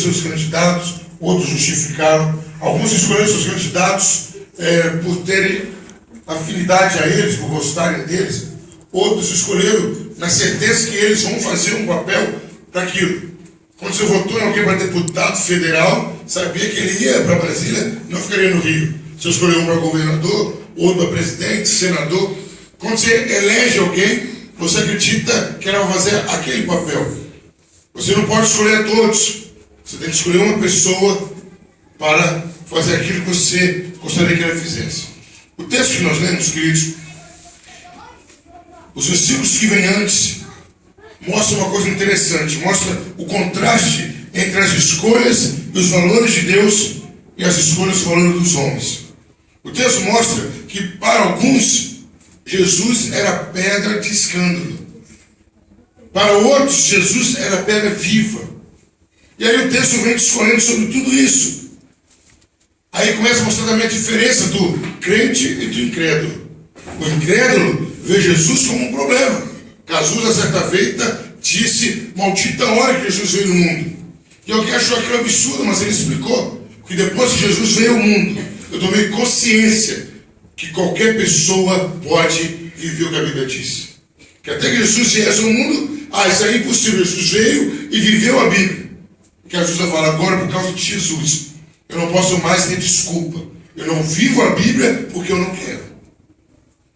seus candidatos, outros justificaram. Alguns escolheram seus candidatos por terem afinidade a eles, por gostarem deles. Outros escolheram na certeza que eles vão fazer um papel daquilo. Quando você votou em alguém para deputado federal, sabia que ele ia para Brasília, não ficaria no Rio. Você escolheu um para governador, outro para presidente, senador. Quando você elege alguém, você acredita que ela vai fazer aquele papel. Você não pode escolher a todos. Você tem que escolher uma pessoa para fazer aquilo que você gostaria que ela fizesse. O texto que nós lemos, queridos, os versículos que vêm antes, mostram uma coisa interessante. Mostra o contraste entre as escolhas e os valores de Deus e as escolhas e os valores dos homens. O texto mostra que para alguns, Jesus era pedra de escândalo. Para outros, Jesus era pedra viva. E aí o texto vem discorrendo sobre tudo isso. Aí começa a mostrar também a diferença do crente e do incrédulo. O incrédulo vê Jesus como um problema. Cazuza, certa feita, disse: maldita hora que Jesus veio no mundo. E alguém achou aquilo absurdo, mas ele explicou que depois que Jesus veio ao mundo, eu tomei consciência que qualquer pessoa pode viver o que a Bíblia diz. Que até que Jesus viesse ao mundo, isso é impossível. Jesus veio e viveu a Bíblia. Que a Jesus fala: agora, por causa de Jesus, eu não posso mais ter desculpa. Eu não vivo a Bíblia porque eu não quero.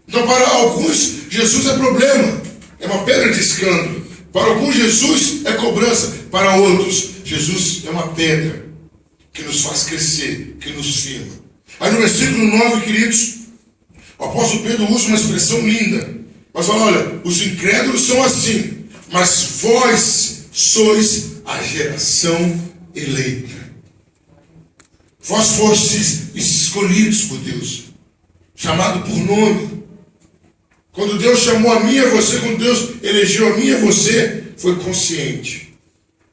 Então, para alguns, Jesus é problema. É uma pedra de escândalo. Para alguns, Jesus é cobrança. Para outros, Jesus é uma pedra que nos faz crescer, que nos firma. Aí no versículo 9, queridos, o apóstolo Pedro usa uma expressão linda. Mas fala: olha, os incrédulos são assim, mas vós sois a geração eleita. Vós fostes escolhidos por Deus, chamado por nome. Quando Deus chamou a mim e a você, quando Deus elegeu a mim e a você, foi consciente.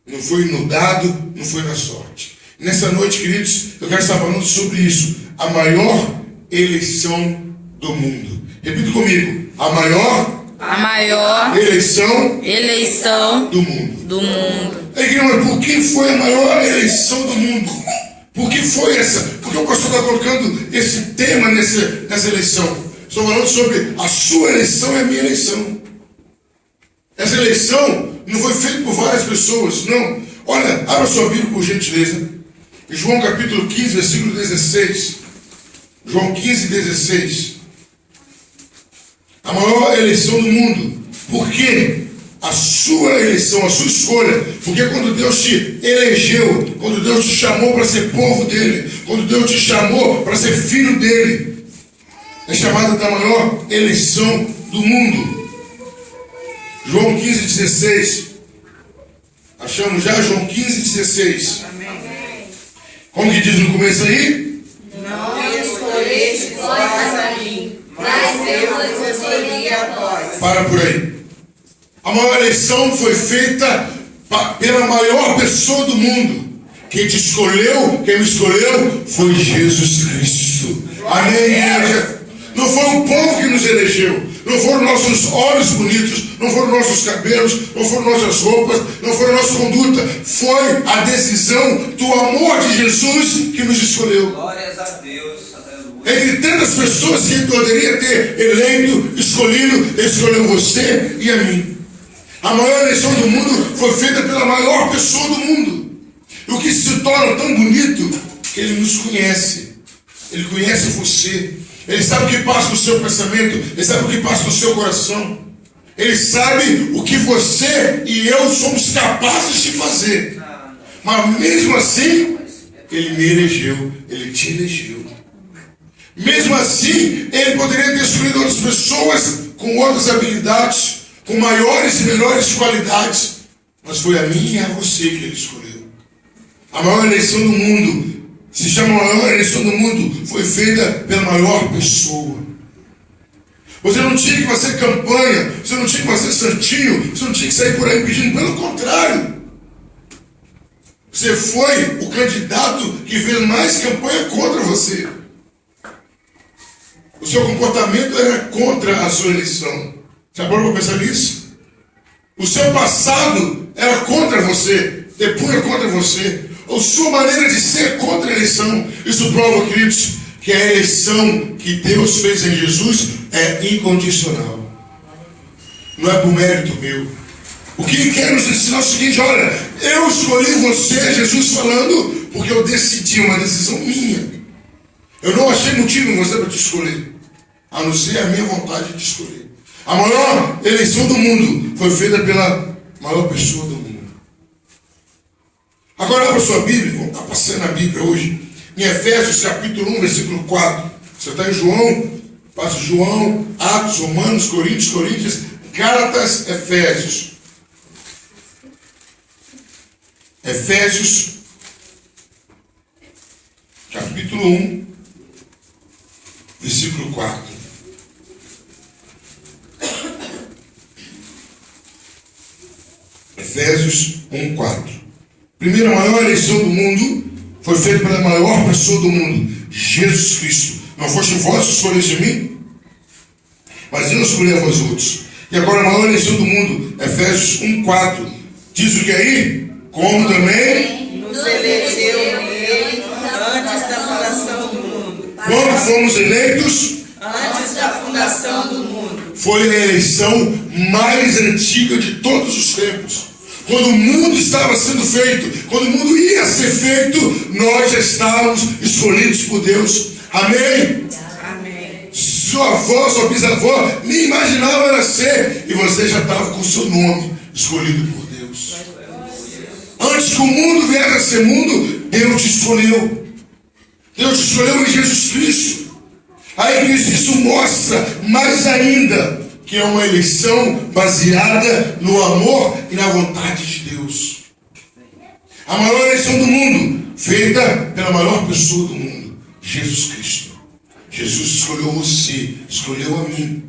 Não foi no dado, não foi na sorte. E nessa noite, queridos, eu quero estar falando sobre isso. A maior eleição do mundo. Repita comigo: a maior eleição do mundo. Mas por que foi a maior eleição do mundo? Por que foi essa? Por que o pastor está colocando esse tema nessa eleição? Estou falando sobre a sua eleição e a minha eleição. Essa eleição não foi feita por várias pessoas, não. Olha, abra sua Bíblia por gentileza. Em João capítulo 15, versículo 16. João 15, 16. A maior eleição do mundo. Por quê? A sua eleição, a sua escolha. Porque quando Deus te elegeu, quando Deus te chamou para ser povo dele, quando Deus te chamou para ser filho dele, é chamada da maior eleição do mundo. João 15, 16. Achamos já? João 15, 16. Amém. Como que diz no começo aí? Não escolheste vós a mim, mas eu escolhi a vós. Para por aí. A maior eleição foi feita pela maior pessoa do mundo. Quem te escolheu, quem me escolheu, foi Jesus Cristo. Amém, igreja? Não foi o povo que nos elegeu. Não foram nossos olhos bonitos, não foram nossos cabelos, não foram nossas roupas, não foi a nossa conduta. Foi a decisão do amor de Jesus que nos escolheu. Glórias a Deus. Aleluia. Entre tantas pessoas que ele poderia ter eleito, escolhido, ele escolheu você e a mim. A maior eleição do mundo foi feita pela maior pessoa do mundo. E o que se torna tão bonito, que ele nos conhece. Ele conhece você. Ele sabe o que passa no seu pensamento. Ele sabe o que passa no seu coração. Ele sabe o que você e eu somos capazes de fazer. Mas mesmo assim, ele me elegeu. Ele te elegeu. Mesmo assim, ele poderia ter escolhido outras pessoas com outras habilidades, com maiores e melhores qualidades. Mas foi a mim e a você que ele escolheu. A maior eleição do mundo se chama a maior eleição do mundo, foi feita pela maior pessoa. Você não tinha que fazer campanha, você não tinha que fazer santinho, você não tinha que sair por aí pedindo, pelo contrário. Você foi o candidato que fez mais campanha contra você. O seu comportamento era contra a sua eleição. Já parou para pensar nisso? O seu passado era contra você, depois é contra você. a sua maneira de ser contra a eleição. Isso prova, queridos, que a eleição que Deus fez em Jesus é incondicional. Não é por mérito meu. O que ele quer nos ensinar é o seguinte: olha, eu escolhi você, Jesus falando, porque eu decidi, uma decisão minha. Eu não achei motivo em você para te escolher, a não ser a minha vontade de escolher. A maior eleição do mundo foi feita pela maior pessoa do mundo. Agora abra sua Bíblia, vamos estar passando a Bíblia hoje, em Efésios capítulo 1, versículo 4. Você está em João, passa João, Atos, Romanos, Coríntios, Gálatas, Efésios. Efésios capítulo 1, versículo 4. Efésios 1, 4. Primeira maior eleição do mundo foi feita pela maior pessoa do mundo, Jesus Cristo. Não foste vós que escolheste de mim, mas eu escolhi a vós outros. E agora a maior eleição do mundo, Efésios 1, 4. Diz o que aí? Como também nos elegeu nele antes da fundação do mundo. Quando fomos eleitos, Antes da fundação do mundo. foi a eleição mais antiga de todos os tempos. Quando o mundo estava sendo feito, quando o mundo ia ser feito, nós já estávamos escolhidos por Deus. Amém? Amém. Sua avó, sua bisavó, nem imaginava nascer, e você já estava com o seu nome escolhido por Deus. Antes que o mundo viesse a ser mundo, Deus te escolheu. Deus te escolheu em Jesus Cristo. Aí isso mostra mais ainda que é uma eleição baseada no amor e na vontade de Deus. A maior eleição do mundo, feita pela maior pessoa do mundo, Jesus Cristo. Jesus escolheu você, escolheu a mim.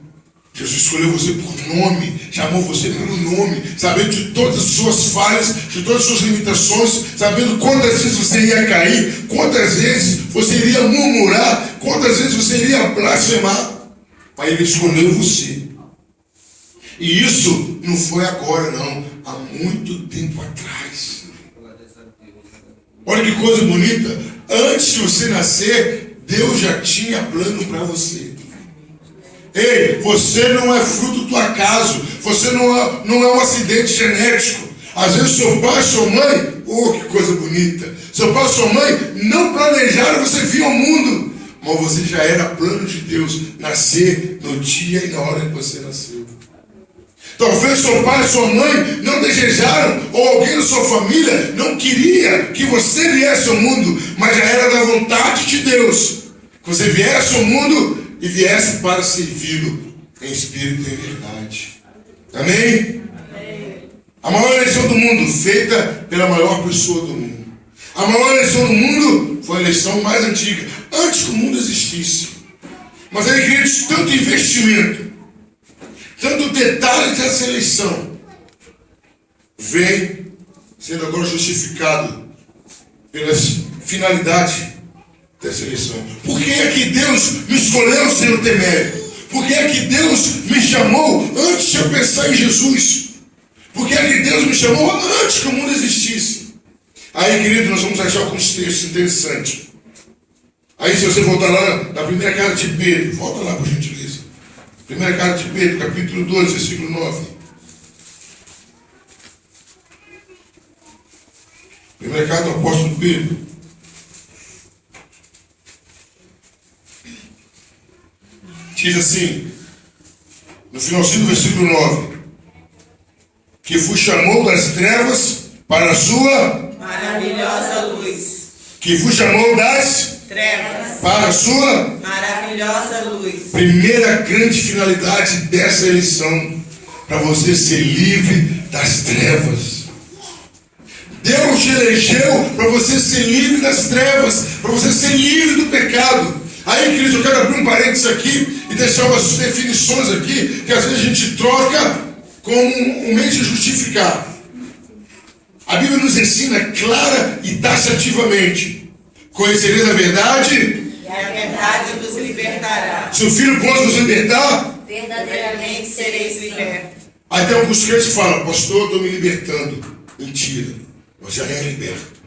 Jesus escolheu você por nome, chamou você pelo nome, sabendo de todas as suas falhas, de todas as suas limitações, sabendo quantas vezes você ia cair, quantas vezes você iria murmurar, quantas vezes você iria blasfemar. Mas Ele escolheu você. E isso não foi agora, não, há muito tempo atrás. Olha que coisa bonita. Antes de você nascer, Deus já tinha plano para você. Ei, você não é fruto do acaso. Você não é um acidente genético. Às vezes seu pai e sua mãe, oh, que coisa bonita, seu pai e sua mãe não planejaram você vir ao mundo, mas você já era plano de Deus, nascer no dia e na hora que você nasceu. Talvez seu pai e sua mãe não desejaram, ou alguém da sua família não queria que você viesse ao mundo, mas já era da vontade de Deus que você viesse ao mundo e viesse para servi-lo em espírito e em verdade. Amém? A maior eleição do mundo, feita pela maior pessoa do mundo. A maior eleição do mundo foi a eleição mais antiga, antes que o mundo existisse. Mas aí, queridos, tanto investimento, tanto detalhe dessa eleição, vem sendo agora justificado pela finalidade dessa eleição. Por que é que Deus me escolheu sem eu ter mérito? Por que é que Deus me chamou antes de eu pensar em Jesus? Por que é que Deus me chamou antes que o mundo existisse? Aí, querido, nós vamos achar alguns textos interessantes. Aí, se você voltar lá na primeira carta de Pedro, volta lá por gentileza. Primeira carta de Pedro, capítulo 2, versículo 9. Primeira carta do apóstolo Pedro. Diz assim, no finalzinho do versículo 9, que vos chamou das trevas para a sua maravilhosa luz. Que vos chamou das Trevas para a sua maravilhosa luz. primeira grande finalidade dessa eleição, para você ser livre das trevas. Deus te elegeu para você ser livre das trevas, para você ser livre do pecado. Aí, queridos, eu quero abrir um parênteses aqui e deixar umas definições aqui, que às vezes a gente troca como um meio de justificar. A Bíblia nos ensina clara e taxativamente: conhecereis a verdade, E a verdade vos libertará. se o Filho pode nos libertar. Verdadeiramente sereis libertos. Aí tem alguns crentes que falam: pastor, eu estou me libertando. Mentira, você já é liberto.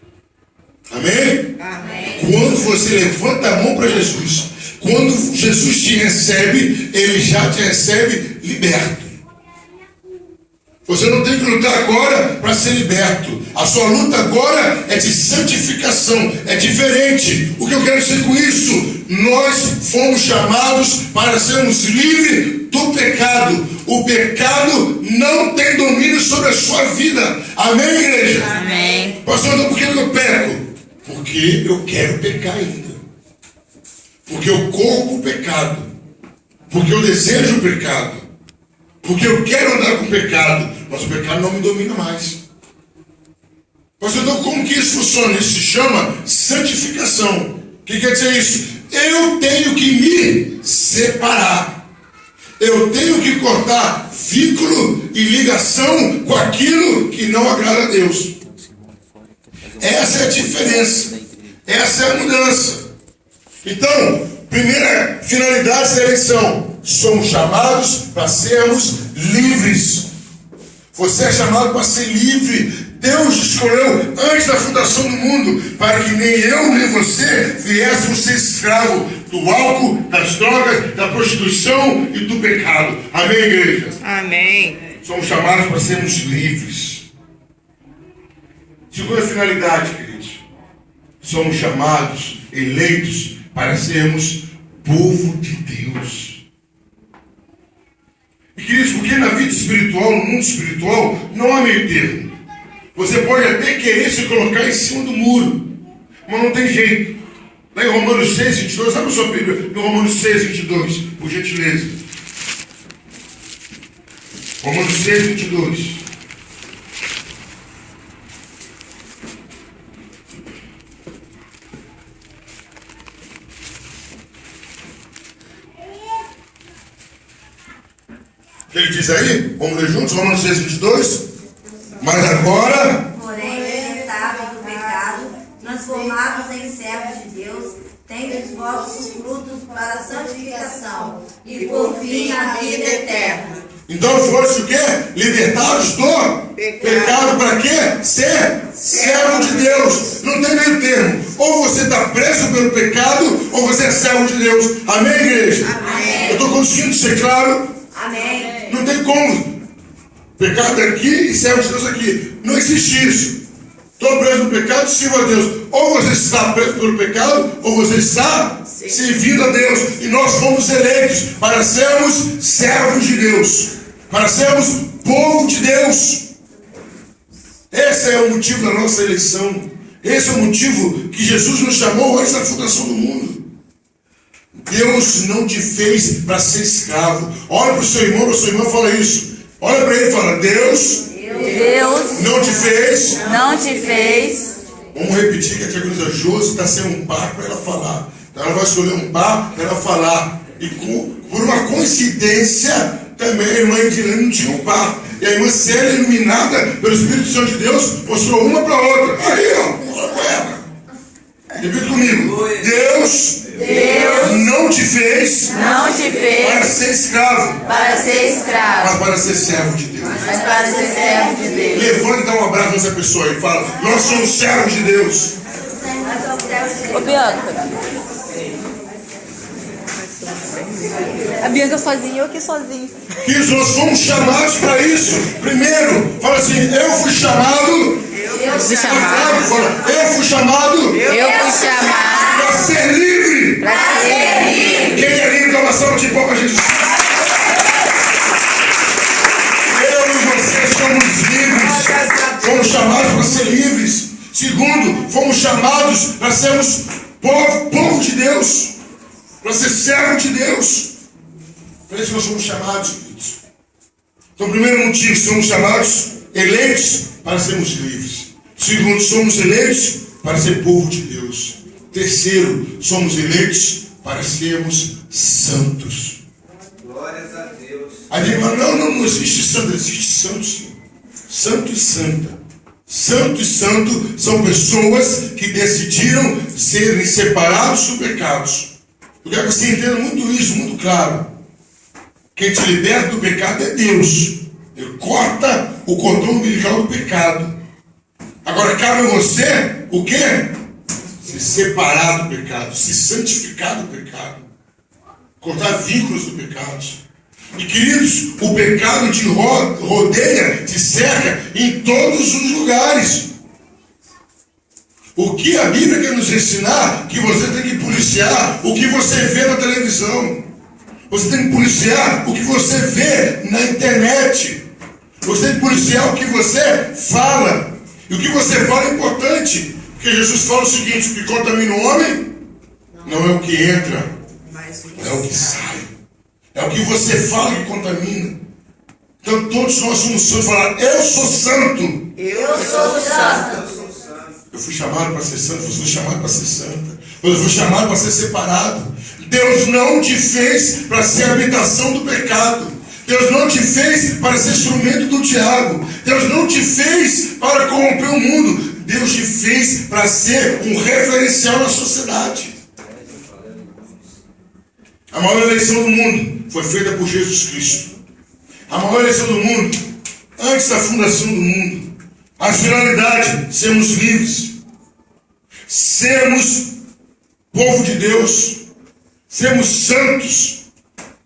Quando você levanta a mão para Jesus, quando Jesus te recebe, Ele já te recebe liberto. Você não tem que lutar agora para ser liberto. A sua luta agora é de santificação, é diferente. O que eu quero dizer com isso? Nós fomos chamados para sermos livres do pecado. O pecado não tem domínio sobre a sua vida. Amém, igreja? Amém. Pastor, então por que eu peco? Porque eu quero pecar ainda. Porque eu corro com o pecado. Porque eu desejo o pecado. Porque eu quero andar com o pecado. Mas o pecado não me domina mais. Pastor, então como que isso funciona? Isso se chama santificação. O que quer dizer isso? Eu tenho que me separar. Eu tenho que cortar vínculo e ligação com aquilo que não agrada a Deus. Essa é a diferença. Essa é a mudança. Então, primeira finalidade da eleição. Somos chamados para sermos livres. Você é chamado para ser livre. Deus escolheu antes da fundação do mundo para que nem eu nem você viéssemos ser escravos do álcool, das drogas, da prostituição e do pecado. Amém, igreja? Amém. Somos chamados para sermos livres. Segunda finalidade, queridos. Somos chamados, eleitos, para sermos povo de Deus. E, queridos, porque na vida espiritual, no mundo espiritual, não há meio termo. Você pode até querer se colocar em cima do muro, mas não tem jeito. Lá em Romanos 6, 22, abre a sua Bíblia, em Romanos 6, 22, por gentileza. Romanos 6, 22. Ele diz aí, vamos ler juntos, Romanos 6, 22. Mas agora, porém, libertados do pecado, transformados em servos de Deus, tendes os vossos frutos para a santificação e por fim a vida eterna. então foste o quê? Libertados do pecado para quê? Ser servo de Deus. Não tem meio termo. Ou você está preso pelo pecado, ou você é servo de Deus. Amém, igreja? Amém. Eu estou conseguindo ser claro? Amém. Não tem como. Pecado aqui e servo de Deus aqui. Não existe isso. Estou preso no pecado, sirvo a Deus. Ou você está preso pelo pecado, ou você está servindo a Deus. E nós fomos eleitos para sermos servos de Deus. Para sermos povo de Deus. Esse é o motivo da nossa eleição. Esse é o motivo que Jesus nos chamou antes da fundação do mundo. Deus não te fez para ser escravo. Olha para o seu irmão, para a sua irmã, fala isso. Olha para ele e fala: Deus não te fez. Vamos repetir que a tia Josi está sem um par para ela falar. Então ela vai escolher um par para ela falar. E por uma coincidência, também a irmã Edilene não tinha um par. E a irmã Célia, iluminada pelo Espírito Santo de Deus, mostrou uma para a outra. Aí, ó, fala com ela. Repita comigo. Deus não te fez para ser escravo, mas para ser servo de Deus. Levanta e dá um abraço nessa pessoa e fala: nós somos servos de Deus. Ô, Bianca. A Bianca sozinha, eu aqui sozinho. Isso, nós fomos chamados para isso. Primeiro, fala assim: eu fui chamado. Eu fui chamado. Eu fui chamado para ser livre. Quem é livre, dá uma salva de palmas, gente. Eu e você somos livres. Fomos chamados para ser livres. Segundo, fomos chamados para sermos povo de Deus. Para ser servo de Deus. Para isso nós somos chamados, queridos. Então, primeiro motivo, somos chamados, eleitos para sermos livres. Segundo, somos eleitos para ser povo de Deus. Terceiro, somos eleitos para sermos santos. Glórias a Deus. Aí ele fala: não existe santo, existe santo sim. Santo e santa. Santo e santo são pessoas que decidiram serem separados dos pecados. Eu quero que você entenda muito isso, muito claro. Quem te liberta do pecado é Deus. Ele corta o cordão umbilical do pecado. Agora cabe a você o quê? Ser separar do pecado, se santificar do pecado, cortar vínculos do pecado. E queridos, o pecado te rodeia, te cerca em todos os lugares. O que a Bíblia quer nos ensinar? Que você tem que policiar o que você vê na televisão. Você tem que policiar o que você vê na internet. Você tem que policiar o que você fala. E o que você fala é importante. Porque Jesus fala o seguinte: o que contamina o homem não é o que entra, é o que sai. É o que você fala que contamina. Então todos nós somos santos. Falar, eu sou santo. Eu sou santo. Eu fui chamado para ser santo, você foi chamado para ser santa. Eu fui chamado para ser separado. Deus não te fez para ser habitação do pecado. Deus não te fez para ser instrumento do diabo. Deus não te fez para corromper o mundo. Deus te fez para ser um referencial na sociedade. A maior eleição do mundo foi feita por Jesus Cristo. A maior eleição do mundo, antes da fundação do mundo. A finalidade, sermos livres, sermos povo de Deus, sermos santos.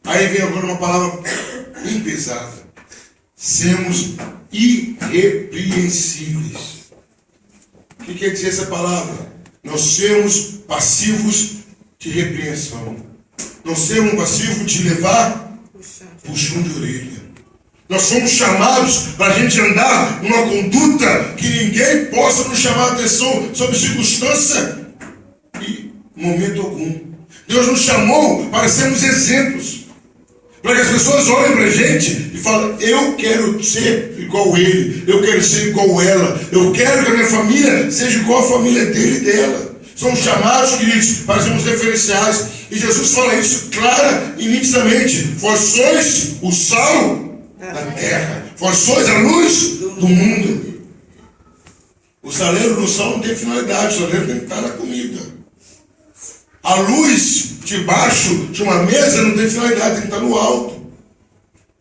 Aí vem agora uma palavra bem pesada: sermos irrepreensíveis. O que quer dizer essa palavra? Não sermos passivos de repreensão, não sermos passivos de levar puxão de orelha. Nós somos chamados para a gente andar numa conduta que ninguém possa nos chamar a atenção sobre circunstância e momento algum. Deus nos chamou para sermos exemplos, para que as pessoas olhem para a gente e falem: eu quero ser igual ele, eu quero ser igual ela, eu quero que a minha família seja igual a família dele e dela. Somos chamados, queridos, para sermos referenciais. E Jesus fala isso clara e nitidamente: vós sois o sal da terra, vós sois a luz do mundo. O saleiro do sal não tem finalidade, o saleiro tem que estar na comida. A luz debaixo de uma mesa não tem finalidade, tem que estar no alto.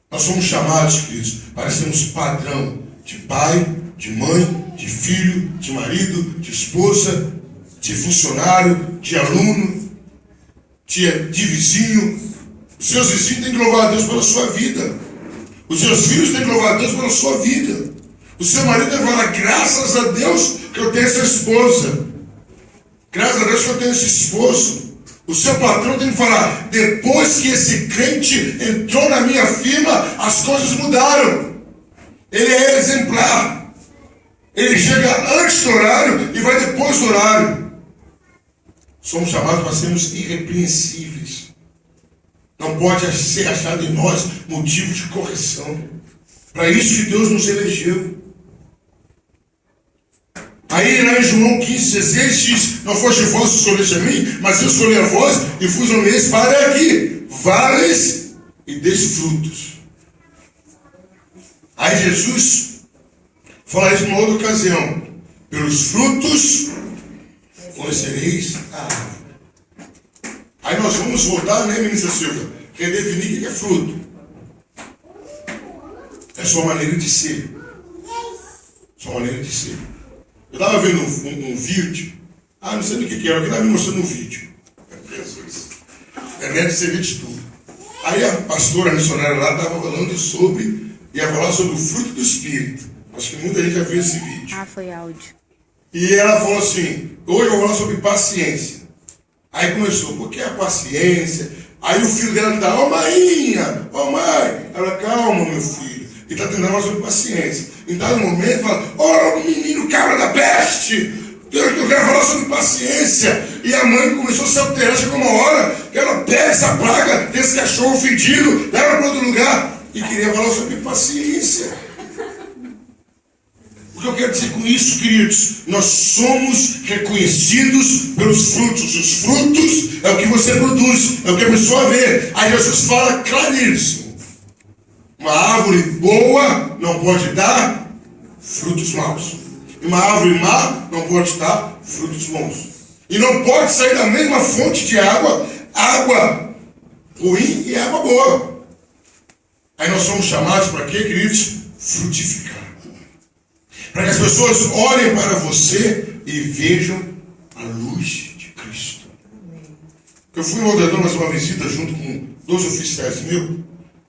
Nós somos chamados, queridos, para sermos padrão de pai, de mãe, de filho, de marido, de esposa, de funcionário, de aluno, de vizinho. Os seus vizinhos têm que louvar a Deus pela sua vida. Os seus filhos têm que louvar a Deus pela sua vida. O seu marido tem que falar: graças a Deus que eu tenho essa esposa. Graças a Deus que eu tenho esse esposo. O seu patrão tem que falar: depois que esse crente entrou na minha firma, as coisas mudaram. Ele é exemplar. Ele chega antes do horário e vai depois do horário. Somos chamados para sermos irrepreensíveis. Não pode ser achado em nós motivo de correção. Para isso que Deus nos elegeu. Aí lá em João 15,16 diz: não foste vós que escolheste a mim, mas eu escolhi a vós e vos nomeei para aqui, vales e deis frutos. Aí Jesus fala isso numa outra ocasião: pelos frutos conhecereis a árvore. Aí nós vamos voltar, né, ministra Silva? Redefinir o que é fruto. É sua maneira de ser. Sua maneira de ser. Eu estava vendo um vídeo. Não sei do que era. Alguém estava me mostrando um vídeo. Jesus. Internet você vê de tudo. Aí a pastora, a missionária lá, estava falando sobre. Ia falar sobre o fruto do Espírito. Acho que muita gente já viu esse vídeo. Foi áudio. E ela falou assim: hoje eu vou falar sobre paciência. Aí começou: por que a paciência? Aí o filho dela está: ô mainha, ô mãe. Ela: calma, meu filho. Ele está tentando falar sobre paciência. Em dado momento fala: ô menino cabra da peste, eu quero falar sobre paciência. E a mãe começou a se alterar. Chegou uma hora que ela pega essa praga desse cachorro fedido, leva para outro lugar e queria falar sobre paciência. O que eu quero dizer com isso, queridos? Nós somos reconhecidos pelos frutos. Os frutos é o que você produz, é o que a pessoa vê. Aí Jesus fala claríssimo: uma árvore boa não pode dar frutos maus. E uma árvore má não pode dar frutos bons. E não pode sair da mesma fonte de água, água ruim e água boa. Aí nós somos chamados para quê, queridos? Frutificar. Para que as pessoas olhem para você e vejam a luz de Cristo. Eu fui em Aldeador mais uma visita junto com 2 oficiais meus,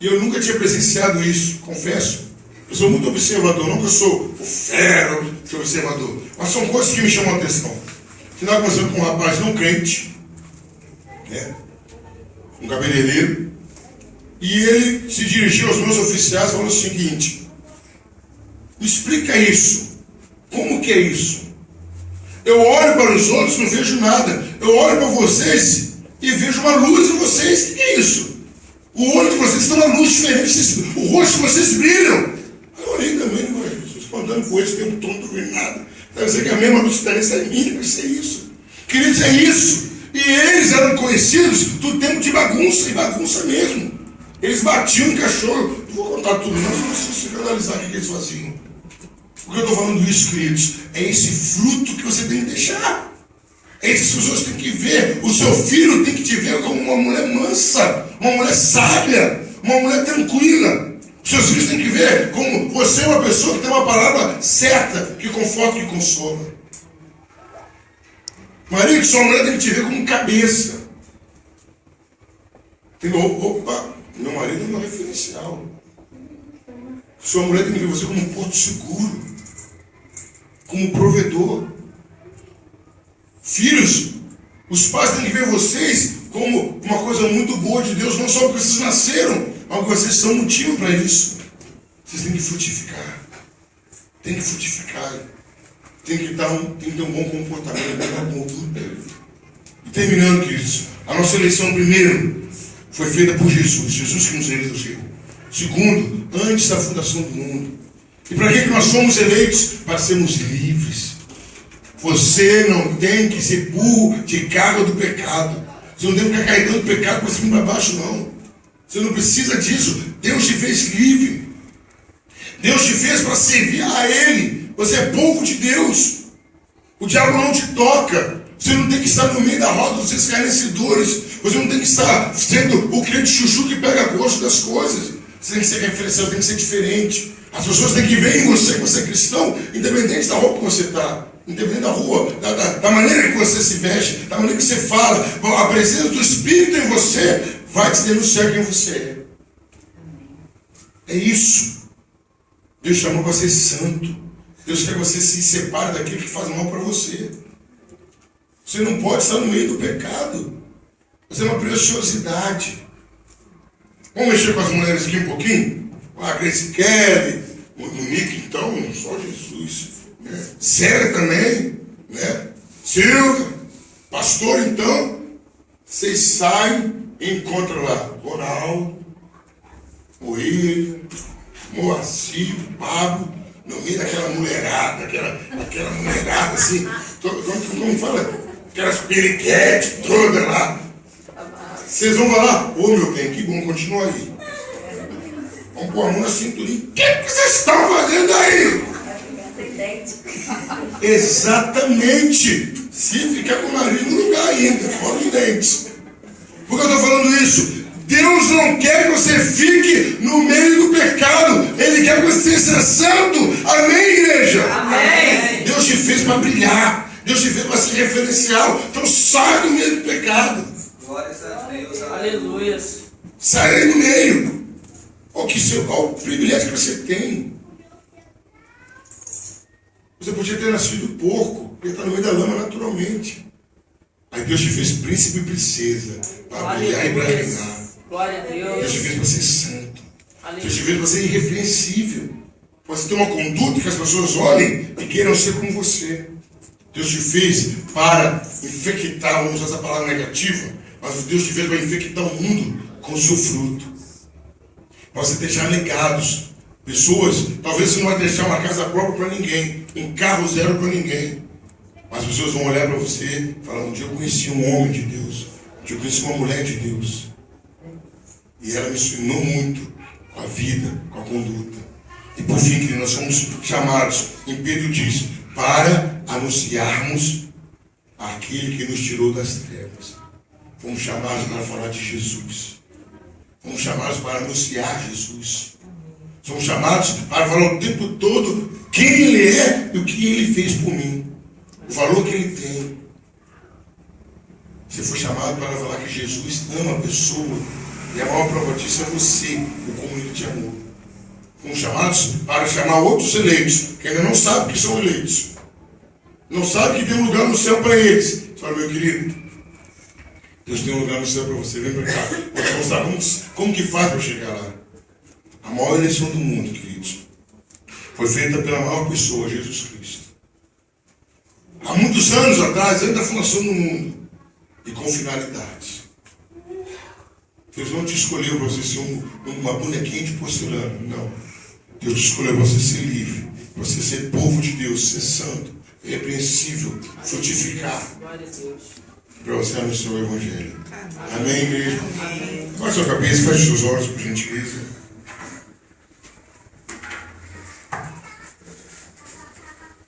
e eu nunca tinha presenciado isso, confesso. Eu sou muito observador, não que eu sou o fera, sou observador, mas são coisas que me chamam a atenção. Final conversando com um rapaz não crente, um cabeleireiro, e ele se dirigiu aos meus oficiais falando o seguinte: me explica isso, como que é isso? Eu olho para os outros, não vejo nada. Eu olho para vocês e vejo uma luz em vocês. O que é isso? O olho de vocês tem uma luz diferente, o rosto de vocês brilham. Eu olhei também, vocês estão andando com eles o tempo todo, não vejo nada. Deve dizer que a mesma luz diferença é minha, deve ser isso. Queridos, é isso. E eles eram conhecidos do tempo de bagunça, e bagunça mesmo. Eles batiam em cachorro. Não vou contar tudo, não, se vocês se analisar o que eles faziam. Por que eu estou falando isso, queridos? É esse fruto que você tem que deixar. É isso que as pessoas têm que ver. O seu filho tem que te ver como uma mulher mansa, uma mulher sábia, uma mulher tranquila. Os seus filhos têm que ver como você é uma pessoa que tem uma palavra certa, que conforta, que consola. Marido, sua mulher tem que te ver como cabeça. Opa, meu marido é meu referencial. Sua mulher tem que ver você como um porto seguro, como provedor. Filhos, os pais têm que ver vocês como uma coisa muito boa de Deus, não só porque vocês nasceram, mas porque vocês são motivo para isso. Vocês têm que frutificar. Tem que frutificar. Tem que ter um bom comportamento, tem que dar conduta. E terminando, queridos, a nossa eleição, primeiro, foi feita por Jesus. Jesus que nos elegeu. Segundo, antes da fundação do mundo. E para que nós somos eleitos? Para sermos livres. Você não tem que ser burro de carga do pecado. Você não tem que ficar carregando o pecado para cima e para baixo, não. Você não precisa disso. Deus te fez livre. Deus te fez para servir a Ele. Você é povo de Deus. O diabo não te toca. Você não tem que estar no meio da roda dos escarnecedores. Você não tem que estar sendo o crente chuchu que pega gosto das coisas. Você tem que ser referencial, tem que ser diferente. As pessoas têm que ver em você que você é cristão, independente da roupa que você está, independente da rua, da maneira que você se veste, da maneira que você fala. A presença do Espírito em você vai te denunciar quem você é. É isso. Deus chamou para ser santo. Deus quer que você se separe daquilo que faz mal para você. Você não pode estar no meio do pecado. Você é uma preciosidade. Vamos mexer com as mulheres aqui um pouquinho? A Grace Kelly, o Nick, então, só Jesus. Né? Célia também, né? Silvia, pastor, então. Vocês saem e encontram lá Ronaldo, o William, Moacir, Pablo, no meio daquela mulherada, aquela mulherada assim, como fala? Aquelas periquetes todas lá. Vocês vão falar, ô meu bem, que bom, continua aí. Vamos pôr a mão na cinturinha. O que vocês estão fazendo aí? Exatamente. Se ficar com o nariz no lugar ainda, fora de dentes. Por que eu estou falando isso? Deus não quer que você fique no meio do pecado. Ele quer que você seja santo. Amém, igreja? Amém. Deus te fez para brilhar. Deus te fez para ser referencial. Então sai do meio do pecado. Glórias a Deus. Aleluia. Sai aí do meio. Olha o privilégio que você tem. Você podia ter nascido porco, porque está no meio da lama naturalmente. Aí Deus te fez príncipe e princesa para brilhar e para reinar. Glória a Deus. Deus te fez para ser santo. Aleluia. Deus te fez para ser irrepreensível. Para você ter uma conduta que as pessoas olhem e queiram ser como você. Deus te fez para infectar, vamos usar essa palavra negativa, mas Deus te fez para infectar o mundo com o seu fruto. Para você deixar legados. Pessoas, talvez você não vai deixar uma casa própria para ninguém, um carro zero para ninguém. Mas as pessoas vão olhar para você e falar, um dia eu conheci um homem de Deus, um dia eu conheci uma mulher de Deus. E ela me ensinou muito com a vida, com a conduta. E por fim, que nós somos chamados, em Pedro diz, para anunciarmos aquele que nos tirou das trevas. Fomos chamados para falar de Jesus. Fomos chamados para anunciar Jesus. Somos chamados para falar o tempo todo quem Ele é e o que Ele fez por mim. O valor que Ele tem. Você foi chamado para falar que Jesus ama a pessoa. E a maior prova disso é você, o como ele te amou. Fomos chamados para chamar outros eleitos, que ainda não sabem que são eleitos. Não sabem que tem um lugar no céu para eles. Fala, meu querido, Deus tem um lugar no céu para você. Vem para cá. Vou te mostrar como que faz para chegar lá. A maior eleição do mundo, queridos, foi feita pela maior pessoa, Jesus Cristo. Há muitos anos atrás, antes da fundação do mundo, e com finalidades. Deus não te escolheu para você ser uma bonequinha de porcelana, não. Deus te escolheu para você ser livre, para você ser povo de Deus, ser santo, irrepreensível, frutificar. Para você anunciar o Evangelho. Amém, igreja? Baixe sua cabeça, feche seus olhos, por gentileza.